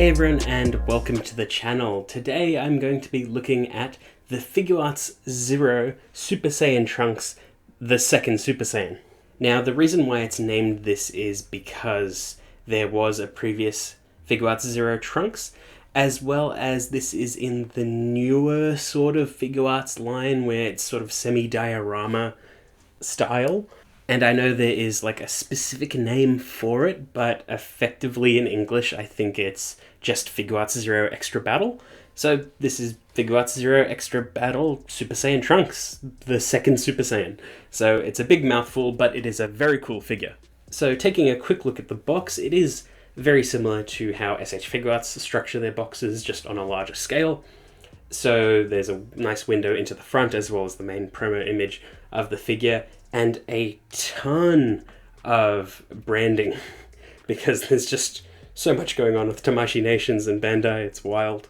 Hey everyone, and welcome to the channel. Today I'm going to be looking at the Figuarts Zero Super Saiyan Trunks, the second Super Saiyan. Now the reason why it's named this is because there was a previous Figuarts Zero Trunks, as well as this is in the newer sort of Figuarts line where it's sort of semi-diorama style. And I know there is like a specific name for it, but effectively in English I think it's just Figuarts Zero Extra Battle. So this is Figuarts Zero Extra Battle Super Saiyan Trunks, the second Super Saiyan. So it's a big mouthful, but it is a very cool figure. So taking a quick look at the box, it is very similar to how s.h.figuarts structure their boxes, just on a larger scale. So there's a nice window into the front, as well as the main promo image of the figure, and a ton of branding, because there's just so much going on with Tamashii Nations and Bandai, it's wild.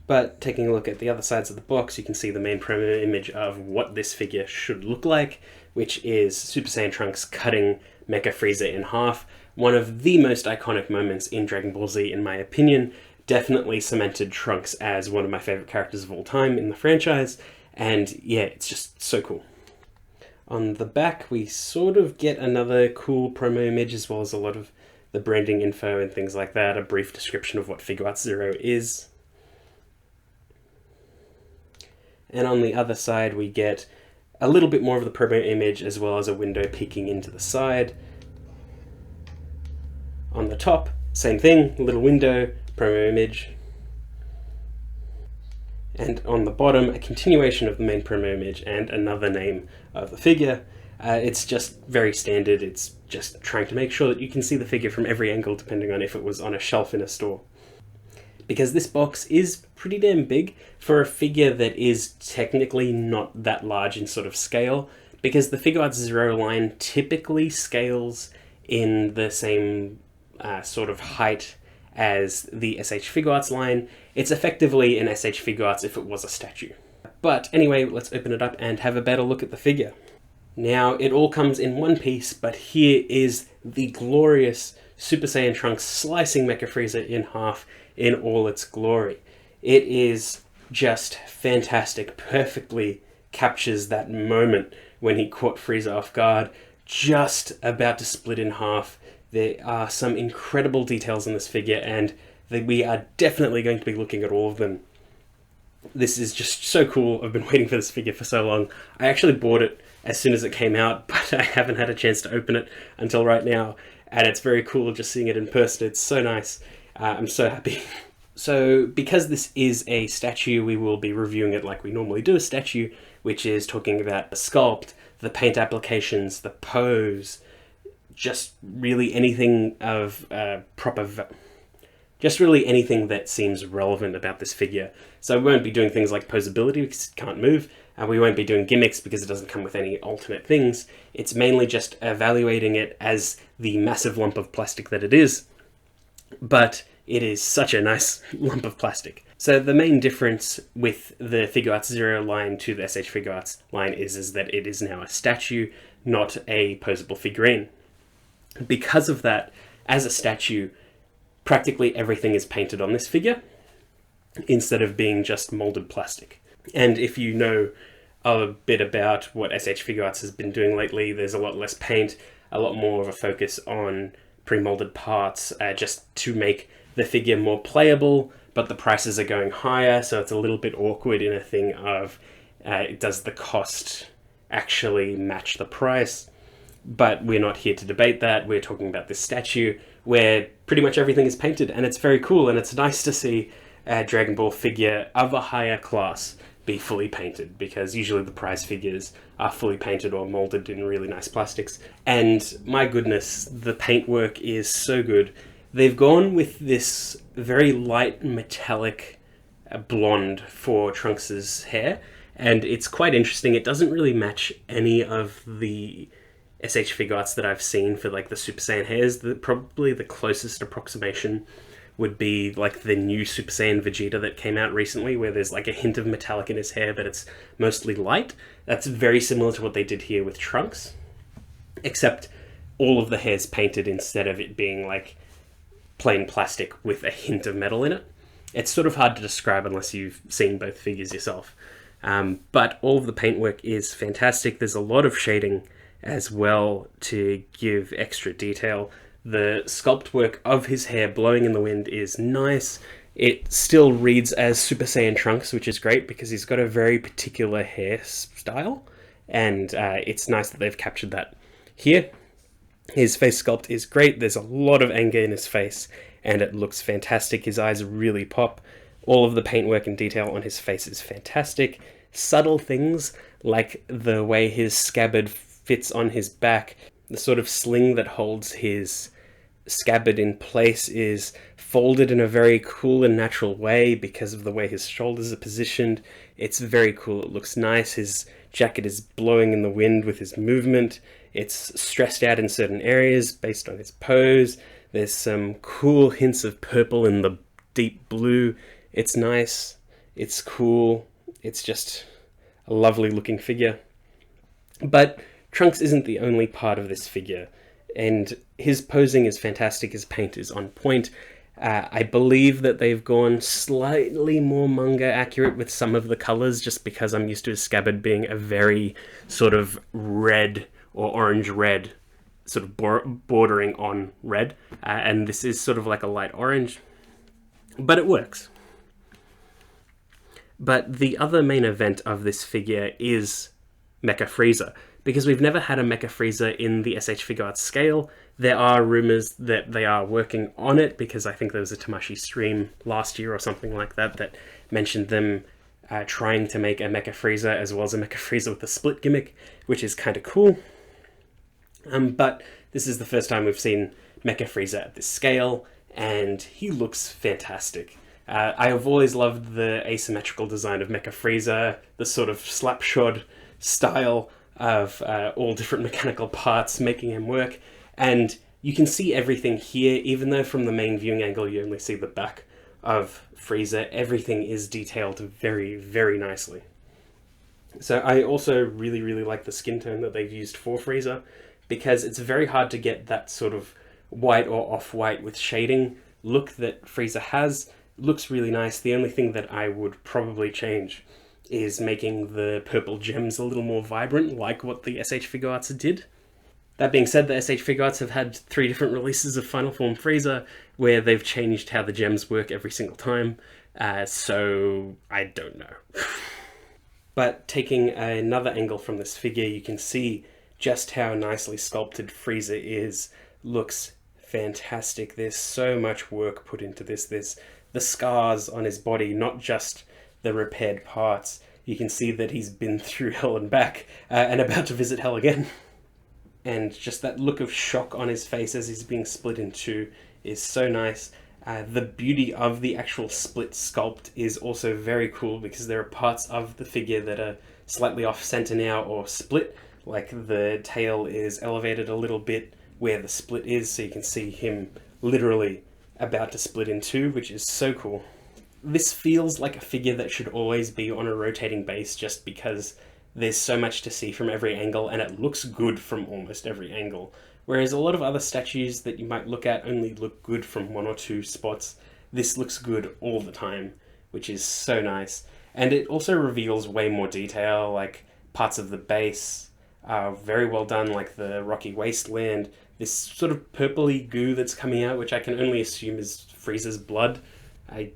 But taking a look at the other sides of the box, you can see the main promo image of what this figure should look like, which is Super Saiyan Trunks cutting Mecha Frieza in half. One of the most iconic moments in Dragon Ball Z, in my opinion. Definitely cemented Trunks as one of my favorite characters of all time in the franchise, and yeah, it's just so cool. On the back, we sort of get another cool promo image, as well as a lot of the branding info and things like that, a brief description of what Figuarts Zero is. And on the other side, we get a little bit more of the promo image, as well as a window peeking into the side. On the top, same thing, little window, promo image. And on the bottom, a continuation of the main promo image and another name of the figure. It's just very standard. It's just trying to make sure that you can see the figure from every angle, depending on if it was on a shelf in a store. Because this box is pretty damn big for a figure that is technically not that large in sort of scale, because the Figuarts Zero line typically scales in the same sort of height as the s.h.figuarts line. It's effectively an s.h.figuarts if it was a statue. But anyway, let's open it up and have a better look at the figure. Now, it all comes in one piece, but here is the glorious Super Saiyan Trunks slicing Mecha Frieza in half in all its glory. It is just fantastic, perfectly captures that moment when he caught Frieza off guard, just about to split in half. There are some incredible details in this figure, and we are definitely going to be looking at all of them. This is just so cool. I've been waiting for this figure for so long. I actually bought it as soon as it came out, but I haven't had a chance to open it until right now, and it's very cool just seeing it in person. It's so nice. I'm so happy. So because this is a statue, we will be reviewing it like we normally do a statue, which is talking about the sculpt, the paint applications, the pose, just really anything of just really anything that seems relevant about this figure. So we won't be doing things like posability because it can't move, and we won't be doing gimmicks because it doesn't come with any alternate things. It's mainly just evaluating it as the massive lump of plastic that it is, but it is such a nice lump of plastic. So the main difference with the Figuarts Zero line to the s.h.figuarts line is that it is now a statue, not a posable figurine. Because of that, as a statue, practically everything is painted on this figure, instead of being just molded plastic. And if you know a bit about what s.h.figuarts has been doing lately, there's a lot less paint, a lot more of a focus on pre-molded parts, just to make the figure more playable, but the prices are going higher, so it's a little bit awkward in a thing of, does the cost actually match the price? But we're not here to debate that. We're talking about this statue where pretty much everything is painted, and it's very cool, and it's nice to see a Dragon Ball figure of a higher class be fully painted, because usually the prize figures are fully painted or molded in really nice plastics. And my goodness, the paintwork is so good. They've gone with this very light metallic blonde for Trunks' hair, and it's quite interesting. It doesn't really match any of the s.h.figuarts that I've seen for like the Super Saiyan hairs. Probably the closest approximation would be like the new Super Saiyan Vegeta that came out recently, where there's like a hint of metallic in his hair, but it's mostly light. That's very similar to what they did here with Trunks, except all of the hair's painted instead of it being like plain plastic with a hint of metal in it. It's sort of hard to describe unless you've seen both figures yourself. But all of the paintwork is fantastic. There's a lot of shading as well to give extra detail. The sculpt work of his hair blowing in the wind is nice. It still reads as Super Saiyan Trunks, which is great because he's got a very particular hairstyle, and it's nice that they've captured that here. His face sculpt is great. There's a lot of anger in his face, and it looks fantastic. His eyes really pop. All of the paintwork and detail on his face is fantastic. Subtle things, like the way his scabbard fits on his back, the sort of sling that holds his scabbard in place is folded in a very cool and natural way because of the way his shoulders are positioned. It's very cool. It looks nice. His jacket is blowing in the wind with his movement. It's stressed out in certain areas based on his pose. There's some cool hints of purple in the deep blue. It's nice. It's cool. It's just a lovely looking figure. But Trunks isn't the only part of this figure, and his posing is fantastic. His paint is on point. I believe that they've gone slightly more manga accurate with some of the colors, just because I'm used to his scabbard being a very sort of red or orange red, sort of bordering on red, and this is sort of like a light orange, but it works. But the other main event of this figure is Mecha Frieza, because we've never had a Mecha Frieza in the s.h.figuarts scale. There are rumours that they are working on it, because I think there was a Tamashii stream last year or something like that that mentioned them trying to make a Mecha Frieza as well as a Mecha Frieza with a split gimmick, which is kind of cool. But this is the first time we've seen Mecha Frieza at this scale, and he looks fantastic. I have always loved the asymmetrical design of Mecha Frieza, the sort of slapshod style of all different mechanical parts making him work, and you can see everything here. Even though from the main viewing angle you only see the back of Frieza, everything is detailed very, very nicely. So I also really, really like the skin tone that they've used for Frieza, because it's very hard to get that sort of white or off-white with shading look that Frieza has. Looks really nice. The only thing that I would probably change is making the purple gems a little more vibrant, like what the s.h.figuarts did. That being said, the s.h.figuarts have had 3 different releases of Final Form Frieza, where they've changed how the gems work every single time, so I don't know. But taking another angle from this figure, you can see just how nicely sculpted Frieza is. Looks fantastic. There's so much work put into this. There's the scars on his body, not just the repaired parts. You can see that he's been through hell and back, and about to visit hell again. And just that look of shock on his face as he's being split in two is so nice. The beauty of the actual split sculpt is also very cool, because there are parts of the figure that are slightly off center now or split, like the tail is elevated a little bit where the split is, so you can see him literally about to split in two, which is so cool. This feels like a figure that should always be on a rotating base, just because there's so much to see from every angle, and it looks good from almost every angle. Whereas a lot of other statues that you might look at only look good from 1 or 2 spots, this looks good all the time, which is so nice. And it also reveals way more detail, like parts of the base are very well done, like the rocky wasteland, this sort of purpley goo that's coming out, which I can only assume is Frieza's blood. I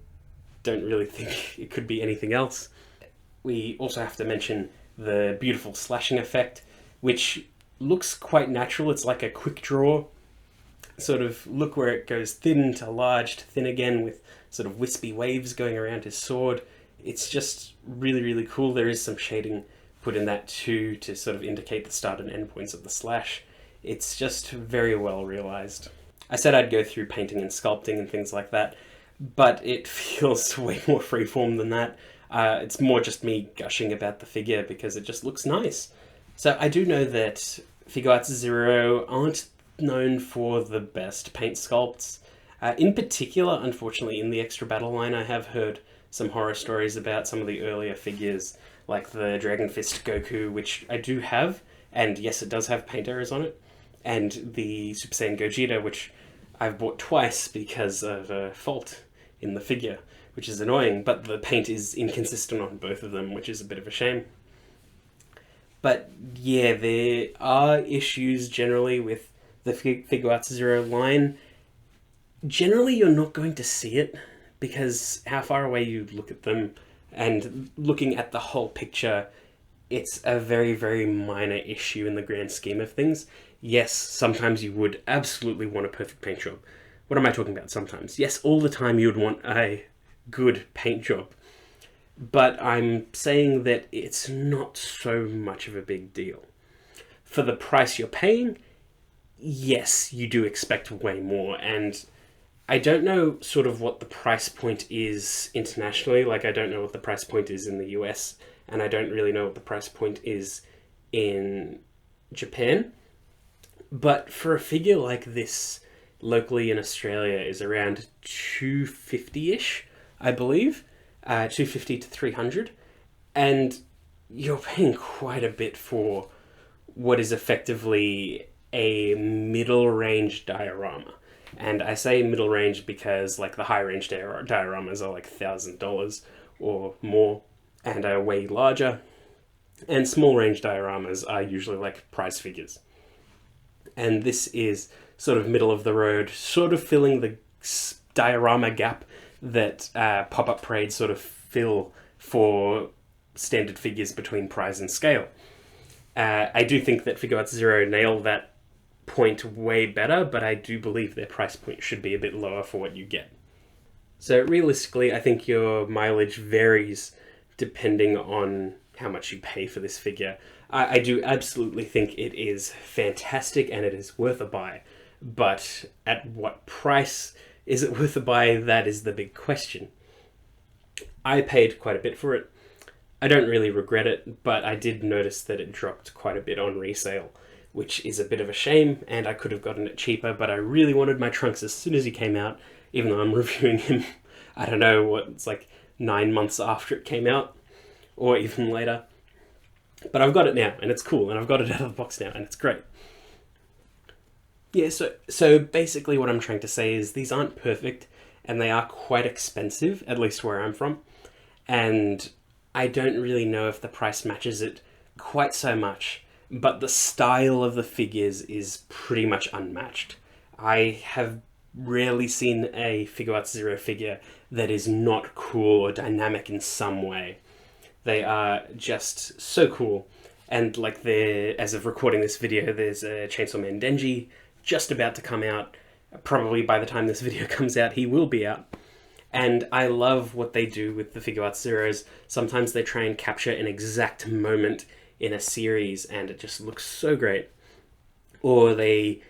don't really think it could be anything else. We also have to mention the beautiful slashing effect, which looks quite natural. It's like a quick draw sort of look, where it goes thin to large to thin again, with sort of wispy waves going around his sword. It's just really, really cool. There is some shading put in that too, to sort of indicate the start and end points of the slash. It's just very well realized. I said I'd go through painting and sculpting and things like that, but it feels way more freeform than that. It's more just me gushing about the figure because it just looks nice. So I do know that Figuarts Zero aren't known for the best paint sculpts. In particular, unfortunately, in the Extra Battle line, I have heard some horror stories about some of the earlier figures, like the Dragon Fist Goku, which I do have, and yes, it does have paint errors on it, and the Super Saiyan Gogeta, which I've bought twice because of a fault in the figure, which is annoying, but the paint is inconsistent on both of them, which is a bit of a shame. But yeah, there are issues generally with the Figuarts Zero line. Generally, you're not going to see it because how far away you look at them and looking at the whole picture, it's a very, very minor issue in the grand scheme of things. Yes, sometimes you would absolutely want a perfect paint job. What am I talking about sometimes? Yes, all the time you would want a good paint job. But I'm saying that it's not so much of a big deal. For the price you're paying, yes, you do expect way more. And I don't know sort of what the price point is internationally. Like, I don't know what the price point is in the US, and I don't really know what the price point is in Japan. But for a figure like this, locally in Australia, is around 250-ish, I believe. 250 to 300. And you're paying quite a bit for what is effectively a middle range diorama. And I say middle range because like the high range dioramas are like $1,000 or more and are way larger. And small range dioramas are usually like prize figures. And this is sort of middle of the road, sort of filling the diorama gap that pop-up parades sort of fill for standard figures between prize and scale. I do think that Figuarts Zero nail that point way better, but I do believe their price point should be a bit lower for what you get. So realistically, I think your mileage varies depending on how much you pay for this figure. I do absolutely think it is fantastic and it is worth a buy, but at what price is it worth a buy? That is the big question. I paid quite a bit for it. I don't really regret it, but I did notice that it dropped quite a bit on resale, which is a bit of a shame, and I could have gotten it cheaper, but I really wanted my Trunks as soon as he came out, even though I'm reviewing him, I don't know, it's like 9 months after it came out, or even later. But I've got it now, and it's cool, and I've got it out of the box now, and it's great. Yeah, so basically what I'm trying to say is these aren't perfect, and they are quite expensive, at least where I'm from, and I don't really know if the price matches it quite so much, but the style of the figures is pretty much unmatched. I have rarely seen a Figuarts Zero figure that is not cool or dynamic in some way. They are just so cool. And like as of recording this video, there's a Chainsaw Man Denji just about to come out. Probably by the time this video comes out, he will be out. And I love what they do with the Figuarts Zeros. Sometimes they try and capture an exact moment in a series and it just looks so great. Or they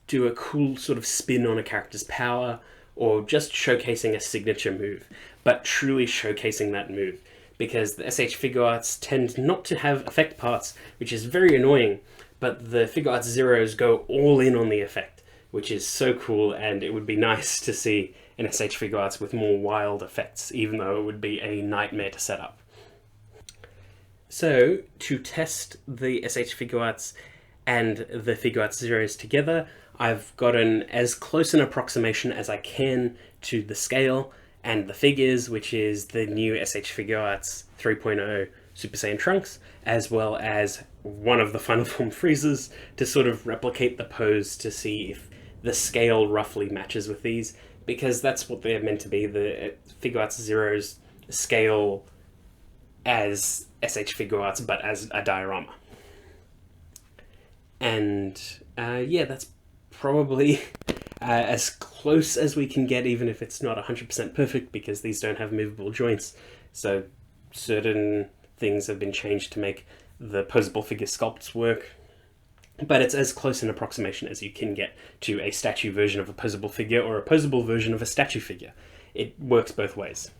do a cool sort of spin on a character's power, or just showcasing a signature move, but truly showcasing that move. Because the s.h.figuarts tend not to have effect parts, which is very annoying, but the Figuarts Zeros go all in on the effect, which is so cool, and it would be nice to see an s.h.figuarts with more wild effects, even though it would be a nightmare to set up. So, to test the s.h.figuarts and the Figuarts Zeros together, I've gotten as close an approximation as I can to the scale and the figures, which is the new s.h.figuarts 3.0 Super Saiyan Trunks, as well as one of the Final Form Freezers to sort of replicate the pose to see if the scale roughly matches with these, because that's what they're meant to be. The Figuarts Zeros scale as s.h.figuarts, but as a diorama. And yeah, that's probably as close as we can get, even if it's not 100% perfect, because these don't have movable joints. So certain things have been changed to make the posable figure sculpts work. But it's as close an approximation as you can get to a statue version of a posable figure or a posable version of a statue figure. It works both ways.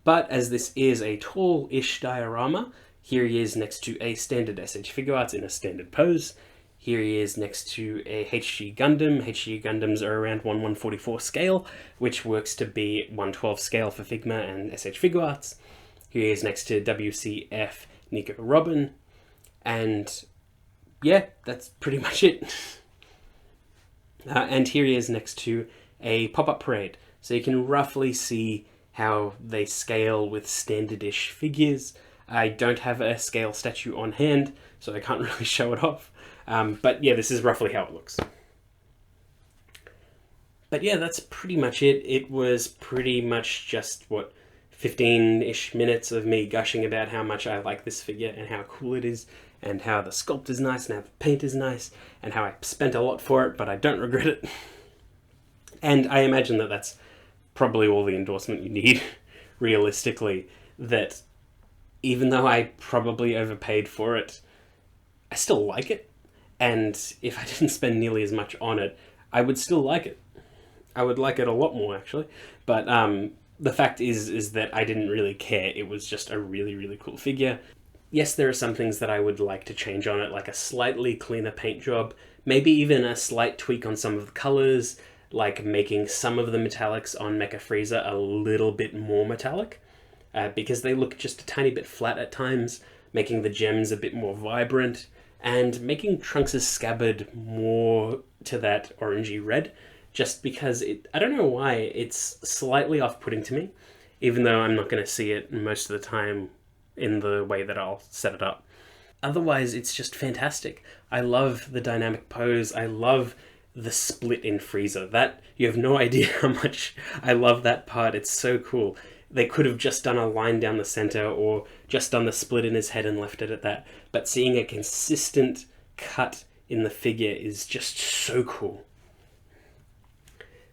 But as this is a tall-ish diorama, here he is next to a standard s.h.figuarts in a standard pose. Here he is next to a HG Gundam. HG Gundams are around 1/144 scale, which works to be 1/12 scale for Figma and s.h.figuarts. Here he is next to WCF Nico Robin. And yeah, that's pretty much it. And here he is next to a pop-up parade. So you can roughly see how they scale with standard-ish figures. I don't have a scale statue on hand, so I can't really show it off. But yeah, this is roughly how it looks. But yeah, that's pretty much it. It was pretty much just, 15-ish minutes of me gushing about how much I like this figure and how cool it is, and how the sculpt is nice, and how the paint is nice, and how I spent a lot for it, but I don't regret it. And I imagine that that's probably all the endorsement you need, realistically, that even though I probably overpaid for it, I still like it. And if I didn't spend nearly as much on it, I would still like it. I would like it a lot more, actually. But the fact is that I didn't really care. It was just a really, really cool figure. Yes, there are some things that I would like to change on it, like a slightly cleaner paint job, maybe even a slight tweak on some of the colors, like making some of the metallics on Mecha Frieza a little bit more metallic, because they look just a tiny bit flat at times, making the gems a bit more vibrant, and making Trunks' scabbard more to that orangey red, just because I don't know why, it's slightly off-putting to me, even though I'm not going to see it most of the time in the way that I'll set it up. Otherwise, it's just fantastic. I love the dynamic pose. I love the split in Frieza. That, you have no idea how much I love that part. It's so cool. They could have just done a line down the center or just done the split in his head and left it at that. But seeing a consistent cut in the figure is just so cool.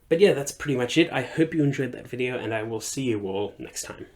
But yeah, that's pretty much it. I hope you enjoyed that video, and I will see you all next time.